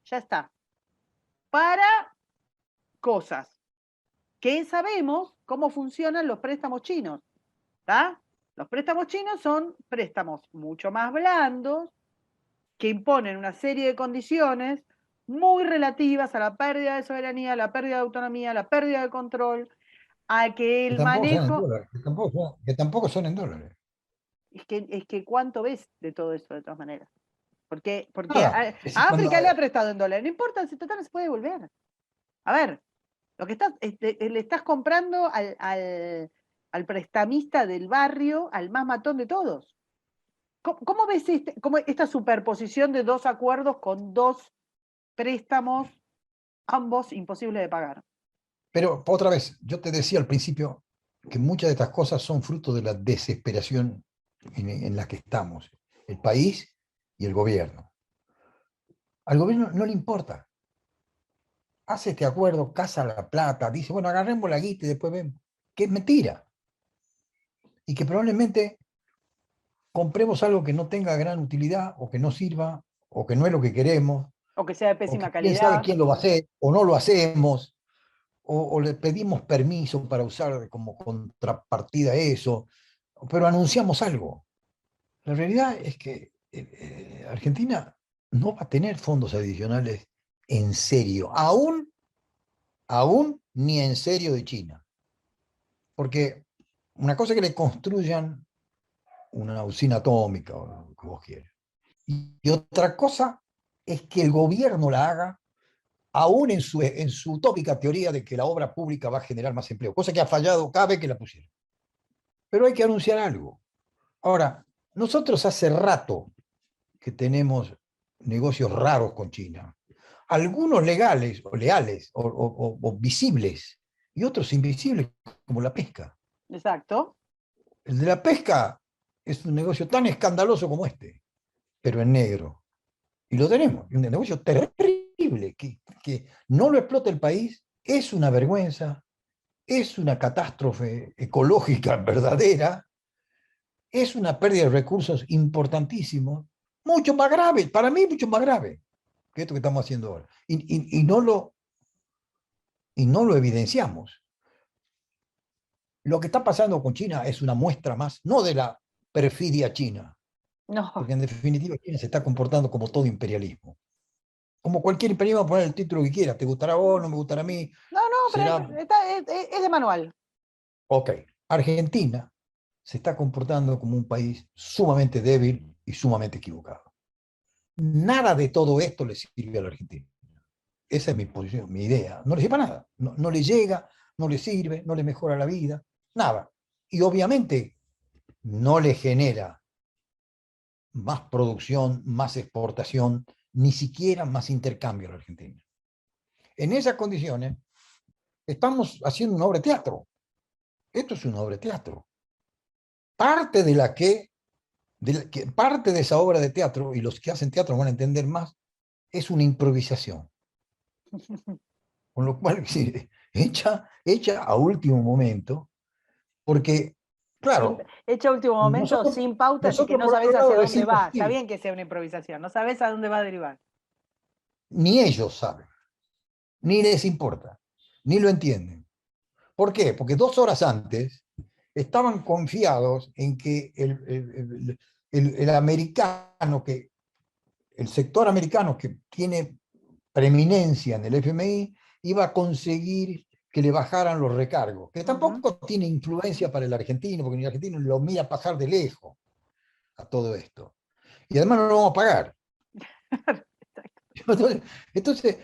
Ya está. Para cosas que sabemos cómo funcionan los préstamos chinos. ¿Está? Los préstamos chinos son préstamos mucho más blandos que imponen una serie de condiciones muy relativas a la pérdida de soberanía, la pérdida de autonomía, la pérdida de control, a que Que el tampoco son en manejo. dólares, que tampoco son en dólares. Es que ¿cuánto ves de todo eso de todas maneras? Porque Nada. a África le ha prestado en dólares, no importa, si total no se puede devolver. A ver, lo que le estás comprando al prestamista del barrio, al más matón de todos. ¿Cómo ves esta superposición de dos acuerdos con dos préstamos, ambos imposibles de pagar? Pero otra vez, yo te decía al principio que muchas de estas cosas son fruto de la desesperación en la que estamos, el país y el gobierno. Al gobierno no le importa. Hace este acuerdo, caza la plata, dice, bueno, agarremos la guita y después vemos. Que es mentira. Y que probablemente compremos algo que no tenga gran utilidad o que no sirva o que no es lo que queremos O que sea de o que pésima quién sabe calidad. quién lo va a hacer o no lo hacemos o le pedimos permiso para usar como contrapartida a eso, pero anunciamos algo. La realidad es que Argentina no va a tener fondos adicionales en serio, aún ni en serio de China. Porque una cosa es que le construyan una usina atómica o lo que vos quieras. Y otra cosa es que el gobierno la haga, aún en su utópica teoría de que la obra pública va a generar más empleo, cosa que ha fallado cada vez que la pusieron. Pero hay que anunciar algo. Ahora, nosotros hace rato que tenemos negocios raros con China. Algunos legales o leales o visibles y otros invisibles, como la pesca. Exacto. El de la pesca es un negocio tan escandaloso como este, pero en negro. Y lo tenemos. Y un negocio terrible que no lo explota el país, es una vergüenza, es una catástrofe ecológica verdadera, es una pérdida de recursos importantísimos, mucho más grave, para mí mucho más grave que esto que estamos haciendo ahora. Y no lo evidenciamos. Lo que está pasando con China es una muestra más, no de la perfidia china, No, porque en definitiva China se está comportando como todo imperialismo. Como cualquier imperialismo, poner el título que quiera, te gustará a vos, no me gustará a mí, no, será... pero es de manual. Ok, Argentina se está comportando como un país sumamente débil y sumamente equivocado. Nada de todo esto le sirve a la Argentina. Esa es mi posición, mi idea. No le sirve para nada. No le llega, no le sirve, no le mejora la vida, nada. Y obviamente no le genera más producción, más exportación, ni siquiera más intercambio a la Argentina. En esas condiciones, estamos haciendo una obra de teatro. Esto es una obra de teatro. Parte parte de esa obra de teatro, y los que hacen teatro van a entender más, es una improvisación. Con lo cual, sí, hecha a último momento, porque, claro, Hecha a último momento, nosotros, sin pautas y que nosotros no por sabes otro hacia lado dónde decimos, va. Está sí, bien que sea una improvisación, no sabes a dónde va a derivar. ni ellos saben, ni les importa. ni lo entienden. ¿Por qué? Porque 2 horas antes estaban confiados en que el americano, el sector americano que tiene preeminencia en el FMI, iba a conseguir que le bajaran los recargos, que tampoco tiene influencia para el argentino, porque el argentino lo mira pasar de lejos a todo esto. Y además no lo vamos a pagar. Entonces,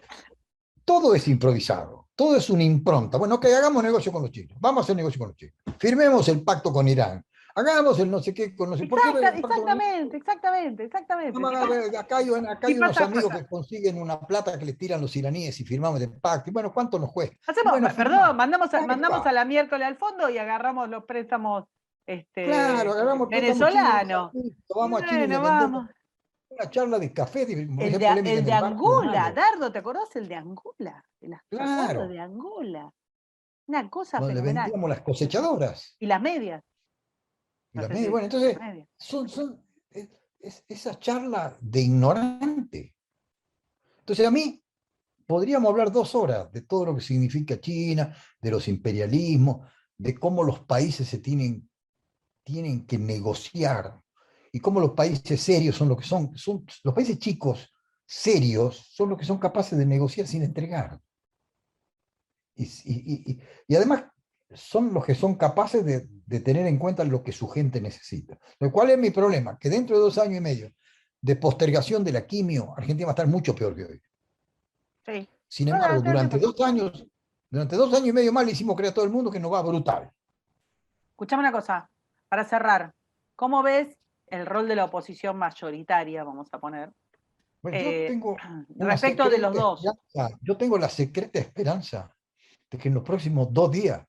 todo es improvisado, todo es una impronta. Bueno, que hagamos negocio con los chinos, vamos a hacer negocio con los chinos. Firmemos el pacto con Irán, hagamos el no sé qué con no sé ¿por qué exactamente. acá hay unos amigos que consiguen una plata que les tiran los iraníes y firmamos el pacto. Y bueno, ¿cuánto nos cuesta? Bueno, perdón, mandamos a la miércoles al fondo y agarramos los préstamos claro, agarramos el préstamo venezolanos. chino, vamos a China y le Bueno, vendemos vamos. una charla de café, El de Angola, Dardo, ¿te acordás? El de Angola, el asado de Angola. Una cosa donde fenomenal. vendíamos las cosechadoras. Y las medias. Y las medias. Bueno, entonces, es esa charla de ignorante. Entonces, a mí podríamos hablar 2 horas de todo lo que significa China, de los imperialismos, de cómo los países se tienen que negociar y cómo los países serios son lo que son los países chicos serios son los que son capaces de negociar sin entregar. Y además son los que son capaces de tener en cuenta lo que su gente necesita. ¿Cuál es mi problema? Que dentro de 2 años y medio de postergación de la quimio, Argentina va a estar mucho peor que hoy. Sí. Sin embargo, durante 2 años y medio más le hicimos creer a todo el mundo que nos va brutal. Escuchame una cosa, para cerrar. ¿Cómo ves el rol de la oposición mayoritaria, vamos a poner? Bueno, yo tengo respecto de los dos. Yo tengo la secreta esperanza de que en los próximos 2 días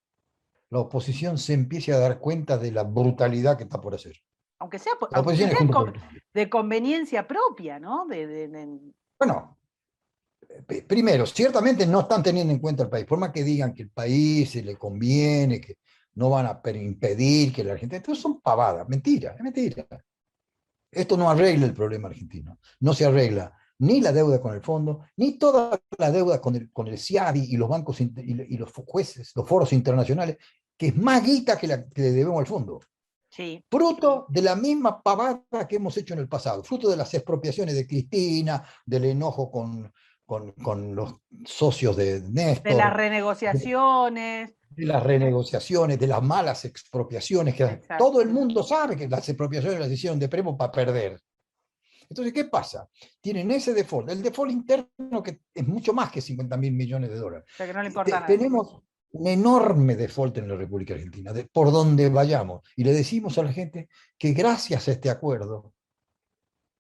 la oposición se empiece a dar cuenta de la brutalidad que está por hacer. Aunque sea de conveniencia propia, ¿no? Bueno, primero, ciertamente no están teniendo en cuenta el país, por más que digan que el país se le conviene, que no van a impedir que la Argentina... Entonces son pavadas, mentira, es mentira. Esto no arregla el problema argentino, no se arregla ni la deuda con el fondo, ni toda la deuda con el CIADI y los bancos y los jueces, los foros internacionales, que es más guita que la que le debemos al fondo. Sí. Fruto de la misma pavada que hemos hecho en el pasado, fruto de las expropiaciones de Cristina, del enojo con los socios de Néstor. De las renegociaciones. De las renegociaciones, de las malas expropiaciones, que exacto, todo el mundo sabe que las expropiaciones las hicieron de Premo para perder. Entonces, ¿qué pasa? Tienen ese default, el default interno que es mucho más que 50.000 millones de dólares. O sea, que no le importa nada. Tenemos un enorme default en la República Argentina, por donde vayamos. Y le decimos a la gente que gracias a este acuerdo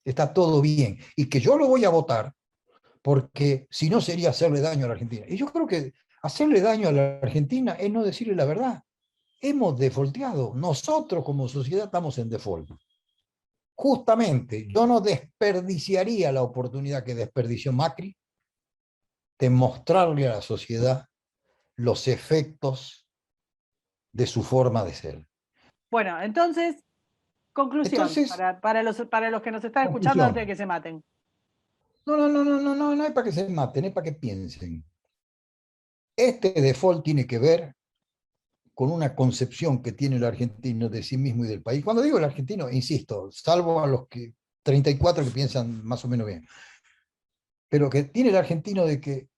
está todo bien y que yo lo voy a votar porque si no sería hacerle daño a la Argentina. Y yo creo que hacerle daño a la Argentina es no decirle la verdad. Hemos defaulteado. Nosotros como sociedad estamos en default. Justamente, yo no desperdiciaría la oportunidad que desperdició Macri de mostrarle a la sociedad los efectos de su forma de ser. Bueno, entonces, conclusión, para los que nos están escuchando antes de que se maten. No es para que se maten, es para que piensen. Este default tiene que ver con una concepción que tiene el argentino de sí mismo y del país. Cuando digo el argentino, insisto, salvo a los 34 que piensan más o menos bien, pero que tiene el argentino de que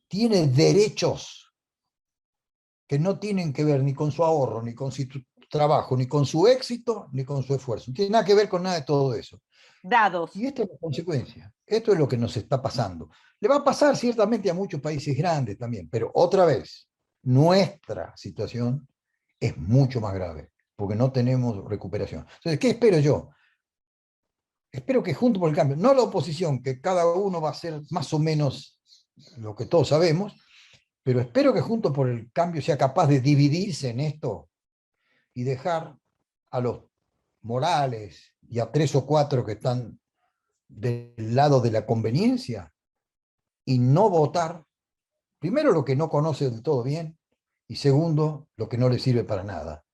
tiene derechos que no tienen que ver ni con su ahorro, ni con su trabajo, ni con su éxito, ni con su esfuerzo. No tiene nada que ver con nada de todo eso. Dados. Y esto es la consecuencia. Esto es lo que nos está pasando. Le va a pasar ciertamente a muchos países grandes también, pero otra vez, nuestra situación es mucho más grave, porque no tenemos recuperación. Entonces, ¿qué espero yo? Espero que junto por el cambio, no la oposición, que cada uno va a hacer más o menos lo que todos sabemos, pero espero que junto por el cambio sea capaz de dividirse en esto y dejar a los Morales y a 3 o 4 que están del lado de la conveniencia y no votar, primero lo que no conoce del todo bien y segundo lo que no le sirve para nada.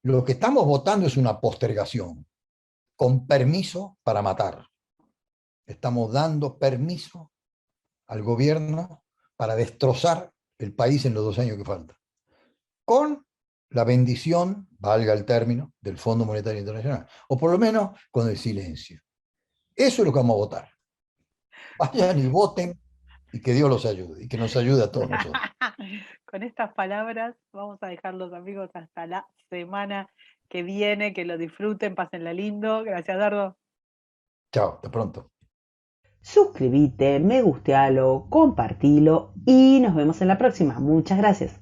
Lo que estamos votando es una postergación con permiso para matar. Estamos dando permiso al gobierno para destrozar el país en los 2 años que faltan, con la bendición, valga el término, del Fondo Monetario Internacional, o por lo menos con el silencio. Eso es lo que vamos a votar. Vayan y voten y que Dios los ayude y que nos ayude a todos nosotros. Con estas palabras vamos a dejar los amigos hasta la semana que viene, que lo disfruten, pásenla lindo. Gracias, Dardo. Chao, hasta pronto. Suscríbete, me gustealo, compartilo y nos vemos en la próxima. Muchas gracias.